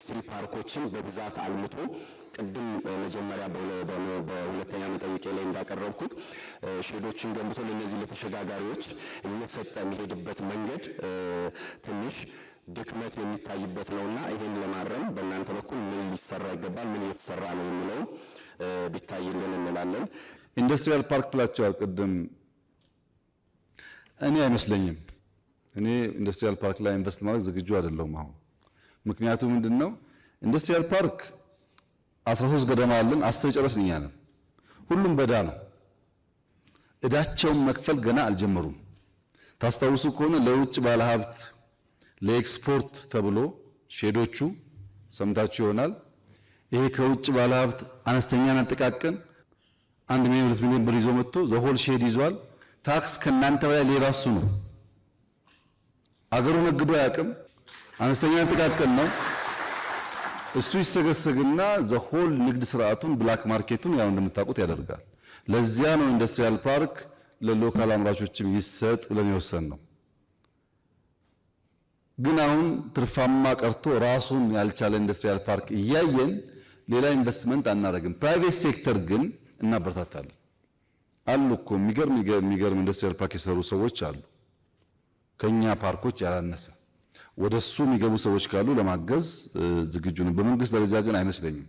ኢንዱስትሪ ፓርኮችን በብዛት አልምቶ ቅድም መጀመሪያ በሁለተኛ መጠይቄ ላይ እንዳቀረብኩት ሼዶችን ገንብቶ ለነዚህ ለተሸጋጋሪዎች እየሰጠ የሚሄድበት መንገድ ትንሽ ድክመት የሚታይበት ነውና ይሄን ለማረም በእናንተ በኩል ምን ሊሰራ ይገባል፣ ምን እየተሰራ ነው የሚለው ቢታይልን እንላለን። ኢንዱስትሪያል ፓርክ ብላችኋል ቅድም። እኔ አይመስለኝም። እኔ ኢንዱስትሪያል ፓርክ ላይ ኢንቨስት ማድረግ ዝግጁ አይደለሁም አሁን። ምክንያቱም ምንድነው ኢንዱስትሪያል ፓርክ 13 ገደማ አለን፣ 10 ጨረስን እኛ ነን። ሁሉም በዳ ነው። እዳቸውን መክፈል ገና አልጀመሩም። ታስታውሱ ከሆነ ለውጭ ባለሀብት ለኤክስፖርት ተብሎ ሼዶቹ ሰምታችሁ ይሆናል። ይሄ ከውጭ ባለሀብት አነስተኛና ጥቃቅን 1 ሚሊዮን 2 ሚሊዮን ብር ይዞ መጥቶ ዘሆል ሼድ ይዟል። ታክስ ከናንተ በላይ ሌባ እሱ ነው። አገሩ ነግዶ አያውቅም። አነስተኛና ጥቃቅን ነው። እሱ ይሰገሰግና ዘሆል ንግድ ስርዓቱን ብላክ ማርኬቱን ያው እንደምታውቁት ያደርጋል። ለዚያ ነው ኢንዱስትሪያል ፓርክ ለሎካል አምራቾችም ይሰጥ ብለን የወሰንነው። ግን አሁን ትርፋማ ቀርቶ ራሱን ያልቻለ ኢንዱስትሪያል ፓርክ እያየን ሌላ ኢንቨስትመንት አናደርግም። ፕራይቬት ሴክተር ግን እናበረታታለን። አሉ እኮ የሚገርም ኢንዱስትሪያል ፓርክ የሰሩ ሰዎች አሉ፣ ከኛ ፓርኮች ያላነሰ። ወደሱ የሚገቡ ሰዎች ካሉ ለማገዝ ዝግጁ ነን። በመንግስት ደረጃ ግን አይመስለኝም።